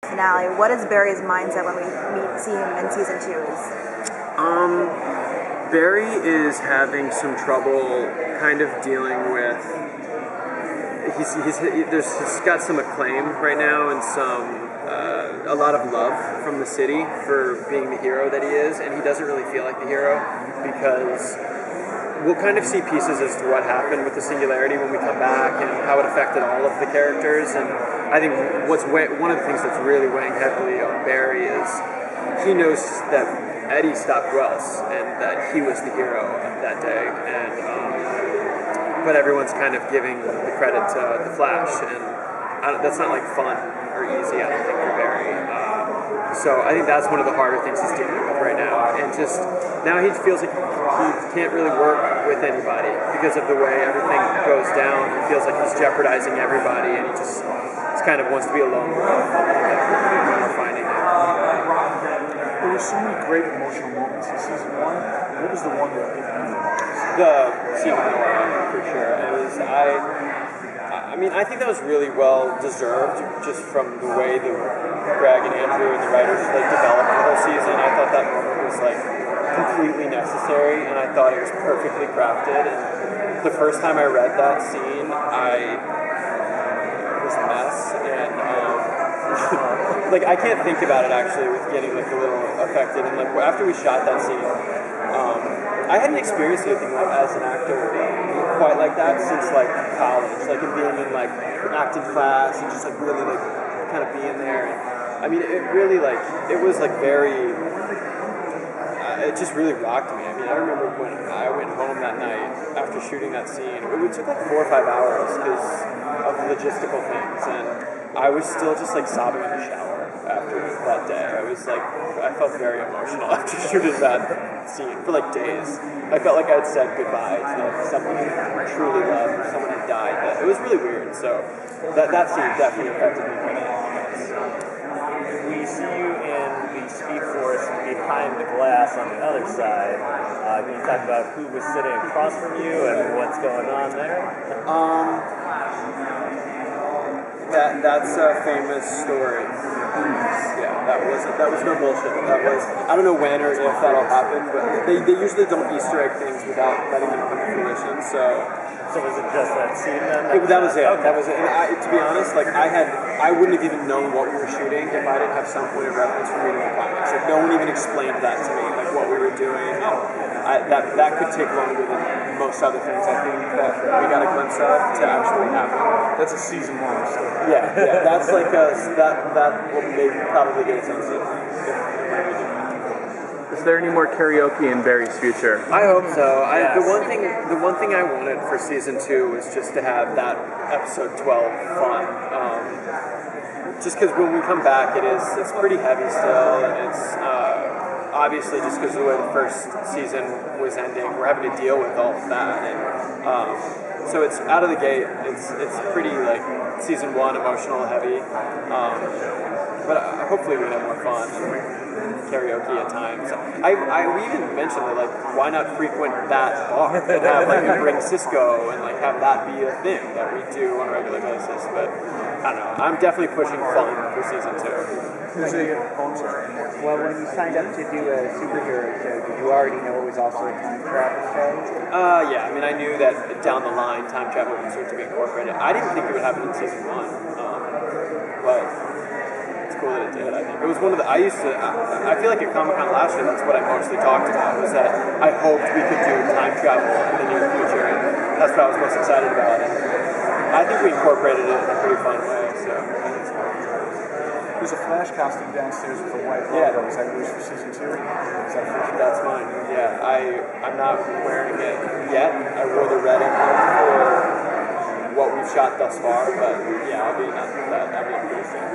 finale. What is Barry's mindset when we see him in season 2? Barry is having some trouble kind of dealing with. He's got some acclaim right now and a lot of love from the city for being the hero that he is, and he doesn't really feel like the hero because we'll kind of see pieces as to what happened with the Singularity when we come back and how it affected all of the characters. And I think one of the things that's really weighing heavily on Barry is he knows that Eddie stopped Wells and that he was the hero that day, and but everyone's kind of giving the credit to the Flash, and that's not like fun or easy, I don't think, for Barry. So I think that's one of the harder things he's dealing with right now, and just now he feels like he can't really work with anybody because of the way everything goes down. He feels like he's jeopardizing everybody, and he just kind of wants to be alone with them. When we're finding it. There were so many great emotional moments in season 1. What was the one that hit you the most? The scene with Nora, for sure. I think that was really well deserved, just from the way that Greg and Andrew and the writers developed the whole season. I thought that moment was completely necessary, and I thought it was perfectly crafted. And the first time I read that scene, it was a mess, and I can't think about it actually with getting a little affected. And after we shot that scene, I hadn't experienced anything as an actor quite like that since college, and being in acting class and just really kind of being there. And, it really it was very. It just really rocked me. I remember when I went home that night after shooting that scene. It took 4 or 5 hours because of logistical things, and I was still just sobbing in the shower after that day. I felt very emotional after shooting that scene for days. I felt like I had said goodbye to someone I truly loved, or someone had died. It was really weird. So that scene definitely affected me more than anything else. We see you in the Speed Force behind the glass on the other side. Can you talk about who was sitting across from you and what's going on there? That's a famous story. Yeah, that was no bullshit. I don't know when or if that'll happen, but they usually don't Easter egg things without letting them come to fruition. So was it just that scene then? That was it. Okay. That was it. And to be honest, I wouldn't have even known what we were shooting if I didn't have some point of reference from reading the comics. No one even explained that to me, what we were doing. That could take longer than most other things I think that we got a glimpse of to actually happen. That's a season 1 story. Yeah. That's that will maybe probably get its own season. Is there any more karaoke in Barry's future? I hope so. Yes. The one thing I wanted for season 2 was just to have that episode 12 fun. Just because when we come back, it's pretty heavy still, and it's obviously just because of the way the first season was ending, we're having to deal with all of that, and so it's out of the gate. It's pretty season 1 emotional, heavy, but hopefully we can have more fun and karaoke at times. We even mentioned that why not frequent that bar and have we bring Cisco and have that be a thing that we do on a regular basis. But I don't know. I'm definitely pushing fun for season 2. Well, when you signed up to do a superhero show, did you already know it was also a time travel show? Yeah. I knew that down the line, time travel would start to be incorporated. I didn't think it would happen in season 1, but it's cool that it did. I think it was one of the. I feel like at Comic-Con last year, that's what I mostly talked about, was that I hoped we could do time travel in the near future, and that's what I was most excited about. And I think we incorporated it in a pretty fun way. So. There's a Flash costume downstairs with a white logo. Is that yours for season 2? That's mine. Yeah, I'm not wearing it yet. I wore the red emblem for what we've shot thus far, but yeah, I'll be pretty soon.